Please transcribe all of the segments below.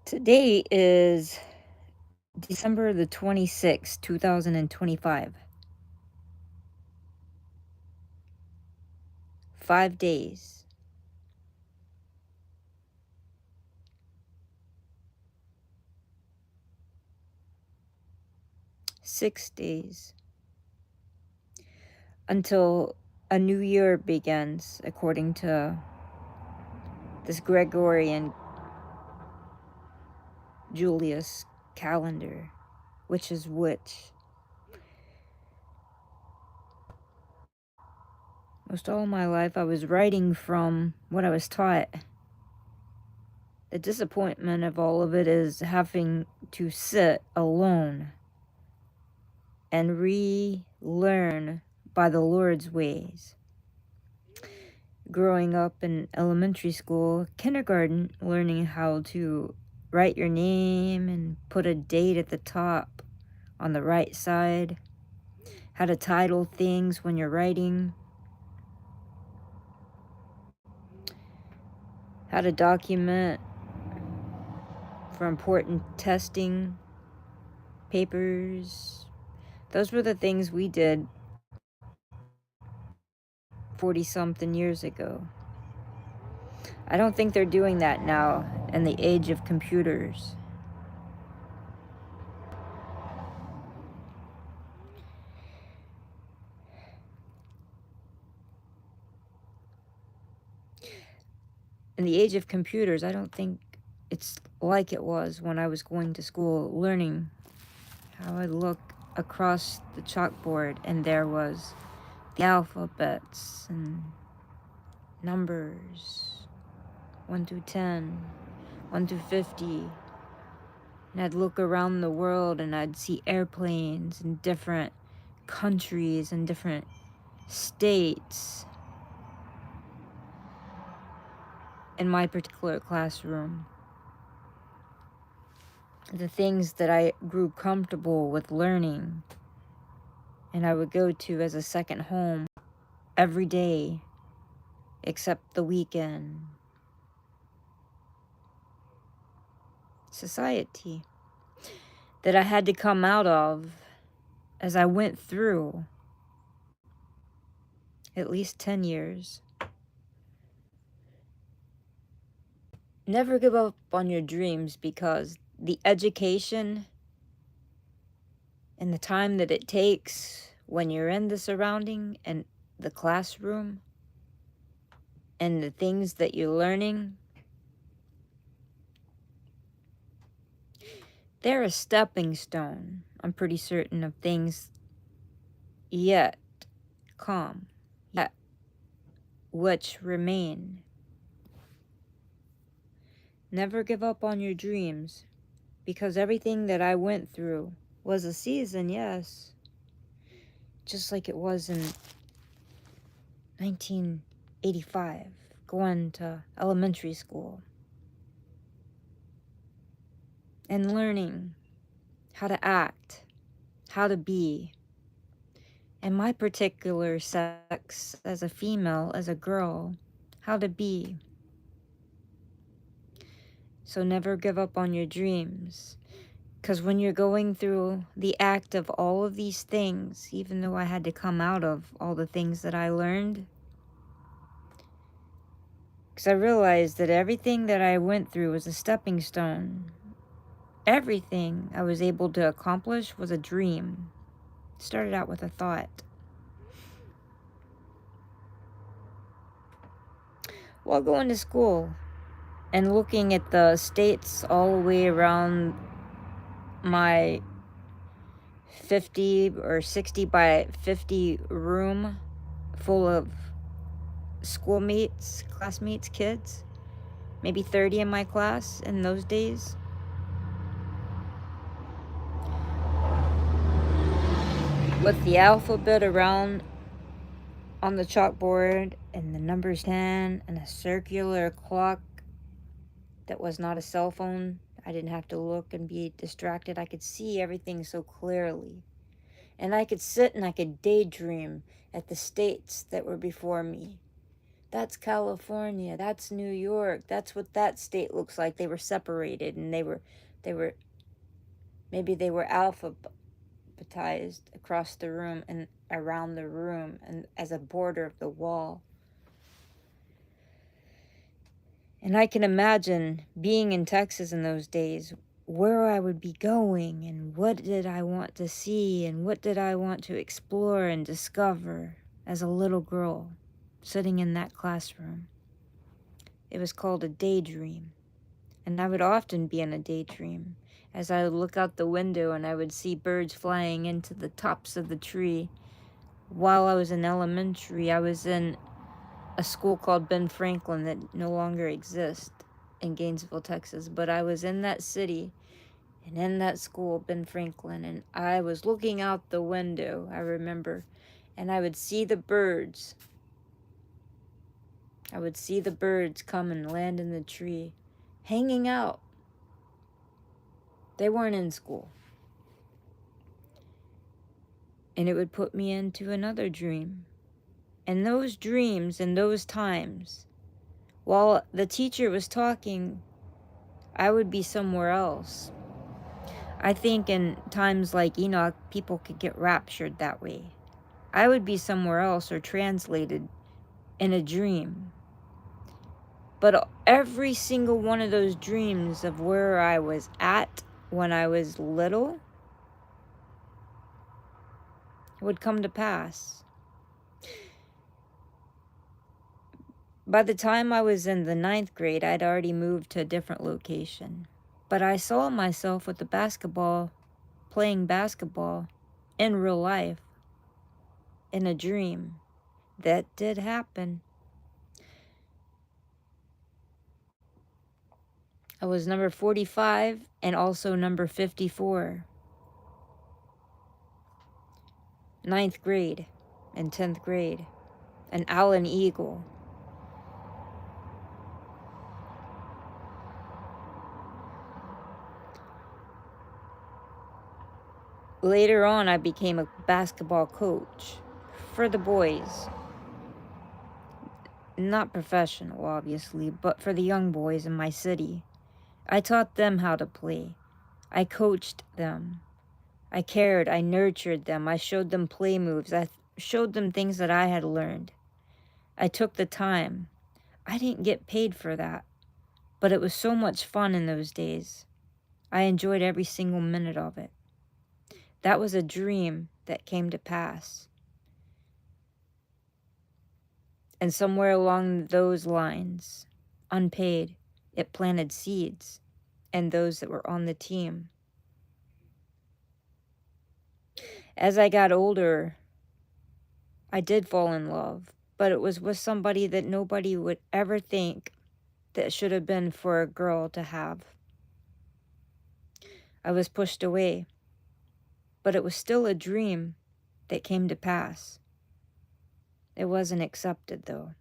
Today is December the 26th, 2025. 5 days. 6 days. Until a new year begins, according to this Gregorian Julius calendar, which is which. Most all my life I was writing from what I was taught. The disappointment of all of it is having to sit alone and relearn by the Lord's ways. Growing up in elementary school, kindergarten, learning how to write your name and put a date at the top on the right side, how to title things when you're writing, how to document for important testing papers. Those were the things we did 40-something years ago. I don't think they're doing that now in the age of computers. In the age of computers, I don't think it's like it was when I was going to school, learning how I'd look across the chalkboard and there was the alphabets and numbers, 1 through 10, 1 through 50. And I'd look around the world and I'd see airplanes in different countries and different states in my particular classroom. The things that I grew comfortable with learning and I would go to as a second home every day except the weekend. Society that I had to come out of as I went through at least 10 years. Never give up on your dreams because the education and the time that it takes when you're in the surrounding and the classroom and the things that you're learning, they're a stepping stone, I'm pretty certain, of things yet come, yet which remain. Never give up on your dreams because everything that I went through was a season, yes, just like it was in 1985, going to elementary school and learning how to act, how to be. And my particular sex, as a female, as a girl, how to be. So never give up on your dreams. Because when you're going through the act of all of these things, even though I had to come out of all the things that I learned, because I realized that everything that I went through was a stepping stone. Everything I was able to accomplish was a dream. It started out with a thought. While going to school and looking at the states all the way around my 50 or 60 by 50 room full of schoolmates, classmates, kids, maybe 30 in my class in those days. With the alphabet around on the chalkboard and the numbers 10 and a circular clock that was not a cell phone. I didn't have to look and be distracted. I could see everything so clearly. And I could sit and I could daydream at the states that were before me. That's California. That's New York. That's what that state looks like. They were separated, and maybe they were alphabetized across the room and around the room and as a border of the wall. And I can imagine being in Texas in those days, where I would be going and what did I want to see and what did I want to explore and discover as a little girl sitting in that classroom. It was called a daydream, and I would often be in a daydream as I would look out the window and I would see birds flying into the tops of the tree. While I was in elementary, I was in a school called Ben Franklin that no longer exists in Gainesville, Texas, but I was in that city and in that school, Ben Franklin, and I was looking out the window, I remember, and I would see the birds. I would see the birds come and land in the tree, hanging out. They weren't in school. And it would put me into another dream. And those dreams and those times, while the teacher was talking, I would be somewhere else. I think in times like Enoch, people could get raptured that way. I would be somewhere else or translated in a dream. But every single one of those dreams of where I was at when I was little would come to pass. By the time I was in the 9th grade, I'd already moved to a different location. But I saw myself with the basketball, playing basketball in real life, in a dream. That did happen. I was number 45 and also number 54. 9th grade and 10th grade. An Allen Eagle. Later on, I became a basketball coach for the boys. Not professional, obviously, but for the young boys in my city. I taught them how to play. I coached them. I cared. I nurtured them. I showed them play moves. I showed them things that I had learned. I took the time. I didn't get paid for that, but it was so much fun in those days. I enjoyed every single minute of it. That was a dream that came to pass. And somewhere along those lines, unpaid, it planted seeds in those that were on the team. As I got older, I did fall in love, but it was with somebody that nobody would ever think that should have been for a girl to have. I was pushed away, but it was still a dream that came to pass. It wasn't accepted, though.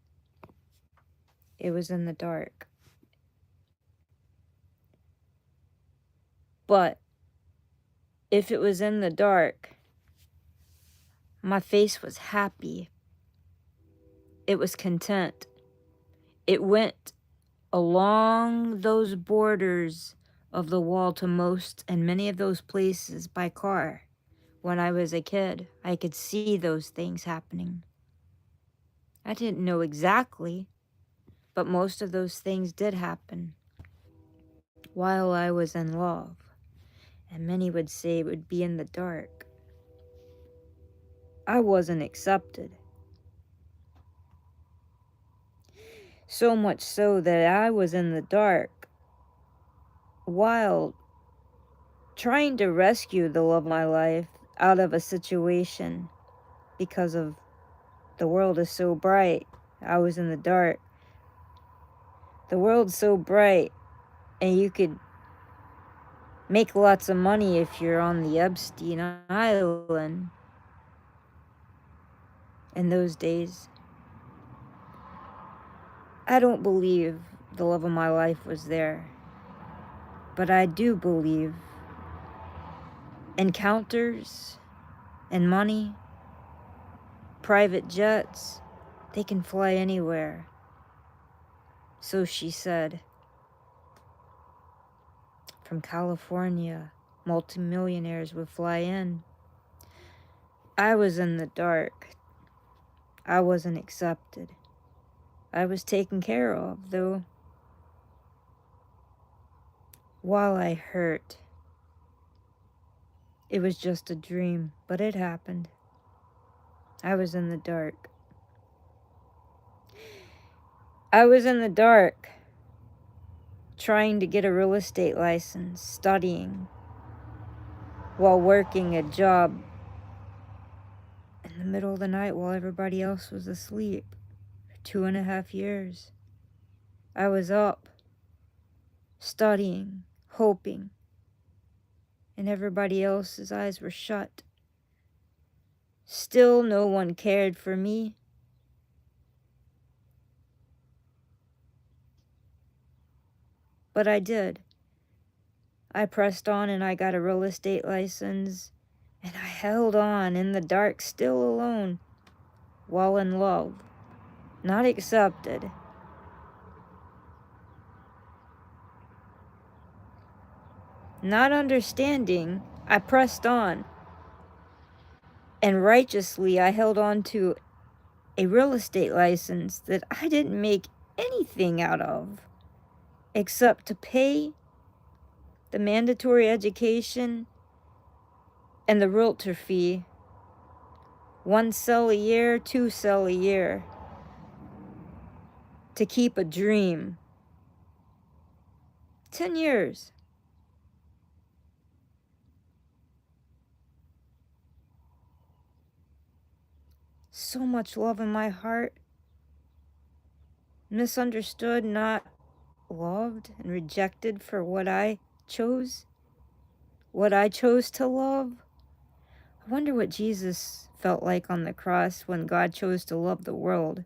It was in the dark. But if it was in the dark, my face was happy. It was content. It went along those borders of the wall to most and many of those places by car. When I was a kid, I could see those things happening. I didn't know exactly, but most of those things did happen while I was in love. And many would say it would be in the dark. I wasn't accepted. So much so that I was in the dark while trying to rescue the love of my life out of a situation because of the world is so bright. I was in the dark. The world's so bright, and you could make lots of money if you're on the Epstein Island in those days. I don't believe the love of my life was there, but I do believe encounters and money, private jets, they can fly anywhere. So she said. From California, multimillionaires would fly in. I was in the dark. I wasn't accepted. I was taken care of, though. While I hurt, it was just a dream, but it happened. I was in the dark. I was in the dark, trying to get a real estate license, studying, while working a job in the middle of the night while everybody else was asleep for 2.5 years. I was up, studying, hoping, and everybody else's eyes were shut. Still, no one cared for me. But I did. I pressed on and I got a real estate license, and I held on in the dark, still alone, while in love, not accepted. Not understanding, I pressed on, and righteously I held on to a real estate license that I didn't make anything out of, except to pay the mandatory education and the realtor fee. 1 sell a year, 2 sell a year, to keep a dream. 10 years. So much love in my heart. Misunderstood, not loved, and rejected for what I chose. What I chose to love. I wonder what Jesus felt like on the cross when God chose to love the world.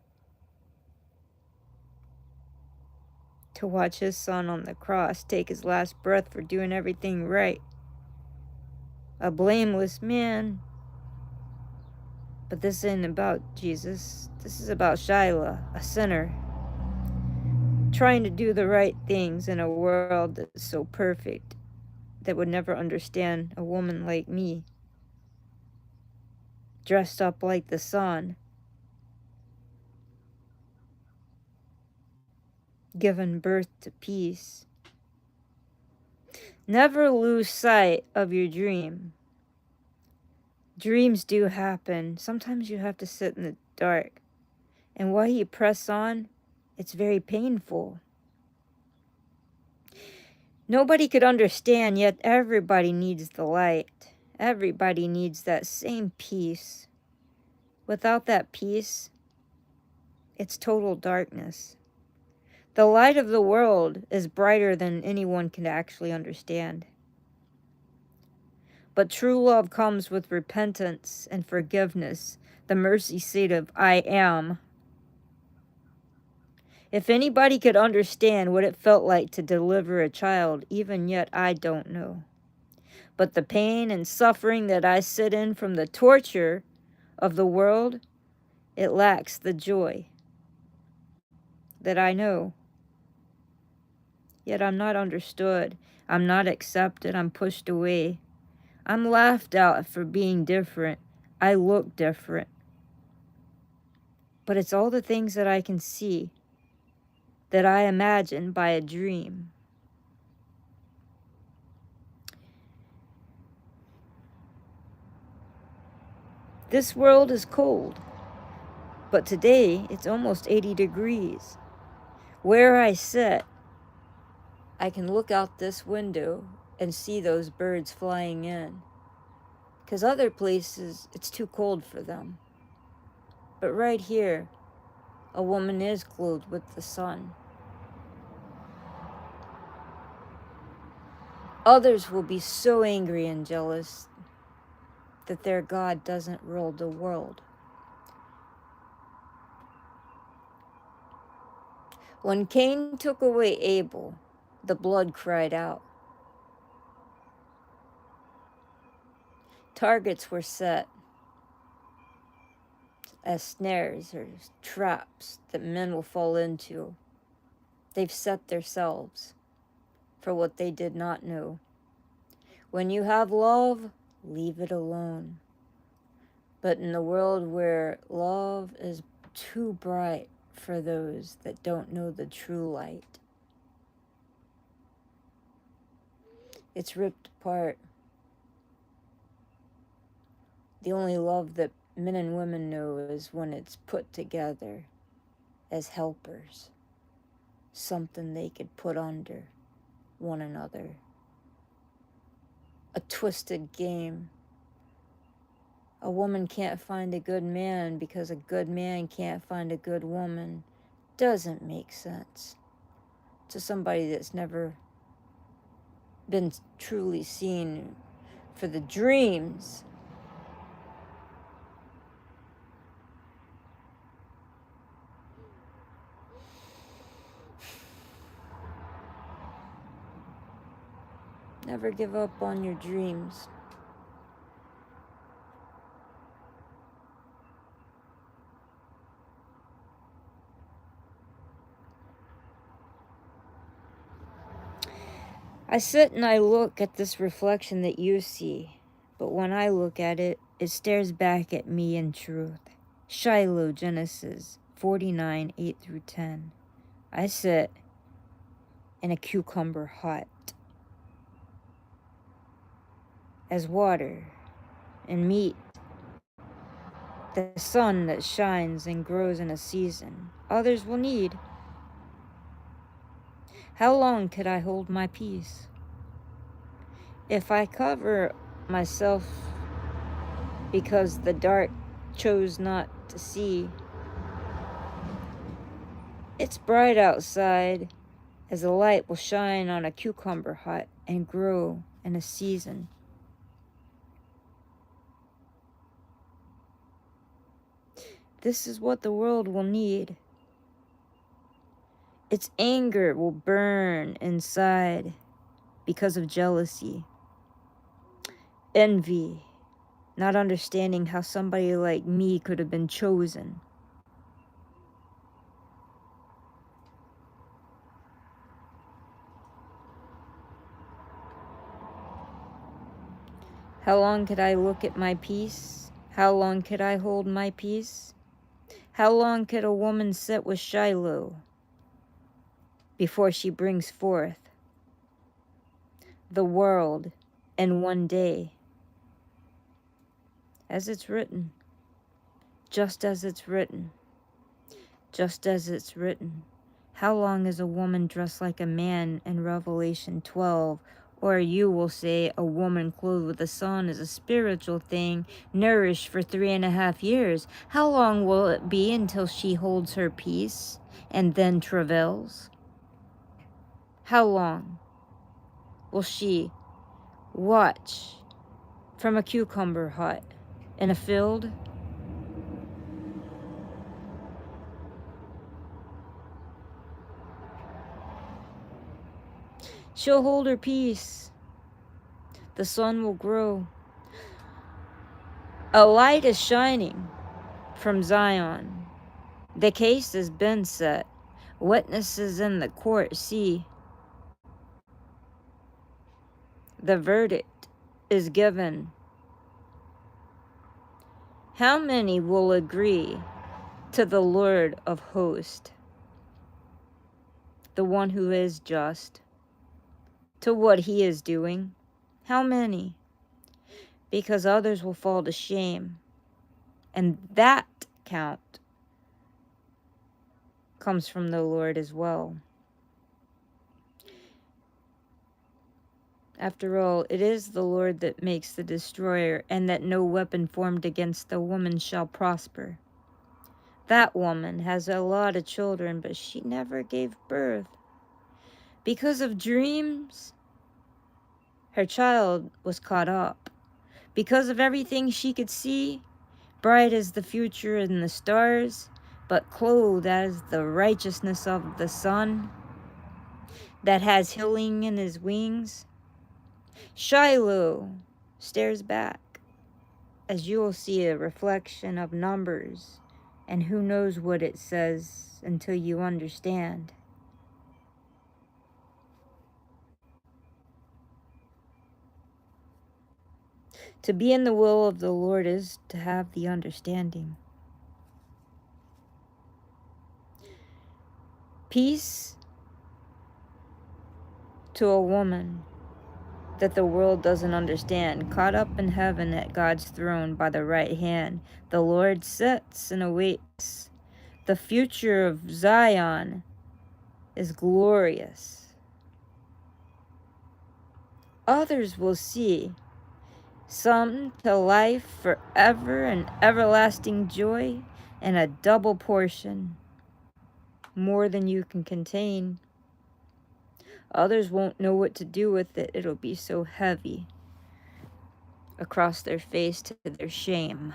To watch his son on the cross take his last breath for doing everything right. A blameless man. But this ain't about Jesus. This is about Shiloh, a sinner, trying to do the right things in a world that's so perfect that would never understand a woman like me, dressed up like the sun, given birth to peace. Never lose sight of your dream. Dreams do happen. Sometimes you have to sit in the dark. And while you press on, it's very painful. Nobody could understand, yet everybody needs the light. Everybody needs that same peace. Without that peace, it's total darkness. The light of the world is brighter than anyone can actually understand. But true love comes with repentance and forgiveness, the mercy seat of I am. If anybody could understand what it felt like to deliver a child, even yet I don't know. But the pain and suffering that I sit in from the torture of the world, it lacks the joy that I know. Yet I'm not understood. I'm not accepted. I'm pushed away. I'm laughed at for being different. I look different. But it's all the things that I can see, that I imagine by a dream. This world is cold, but today it's almost 80 degrees. Where I sit, I can look out this window and see those birds flying in. Because other places, it's too cold for them. But right here, a woman is clothed with the sun. Others will be so angry and jealous that their God doesn't rule the world. When Cain took away Abel, the blood cried out. Targets were set as snares or traps that men will fall into. They've set themselves for what they did not know. When you have love, leave it alone. But in a world where love is too bright for those that don't know the true light, it's ripped apart. The only love that men and women know is when it's put together as helpers, something they could put under one another. A twisted game. A woman can't find a good man because a good man can't find a good woman. Doesn't make sense to somebody that's never been truly seen for the dreams. Never give up on your dreams. I sit and I look at this reflection that you see, but when I look at it, it stares back at me in truth. Shiloh Genesis 49, 8 through 10. I sit in a cucumber hut as water and meat, the sun that shines and grows in a season others will need. How long could I hold my peace? If I cover myself because the dark chose not to see, it's bright outside as the light will shine on a cucumber hut and grow in a season. This is what the world will need. Its anger will burn inside because of jealousy, envy, not understanding how somebody like me could have been chosen. How long could I look at my peace? How long could I hold my peace? How long could a woman sit with Shiloh before she brings forth the world in one day? As it's written, just as it's written, just as it's written. How long is a woman dressed like a man in Revelation 12? Or you will say a woman clothed with the sun is a spiritual thing, nourished for 3.5 years. How long will it be until she holds her peace and then travails? How long will she watch from a cucumber hut in a field? She'll hold her peace. The sun will grow. A light is shining from Zion. The case has been set. Witnesses in the court see. The verdict is given. How many will agree to the Lord of hosts, the one who is just, to what he is doing? How many? Because others will fall to shame. And that count comes from the Lord as well. After all, it is the Lord that makes the destroyer, and that no weapon formed against a woman shall prosper. That woman has a lot of children, but she never gave birth. Because of dreams, her child was caught up. Because of everything she could see, bright as the future and the stars, but clothed as the righteousness of the sun, that has healing in his wings, Shiloh stares back, as you will see a reflection of numbers, and who knows what it says until you understand. To be in the will of the Lord is to have the understanding. Peace to a woman that the world doesn't understand, caught up in heaven at God's throne by the right hand. The Lord sits and awaits. The future of Zion is glorious. Others will see, some to life forever and everlasting joy, and a double portion, more than you can contain. Others won't know what to do with it. It'll be so heavy across their face to their shame.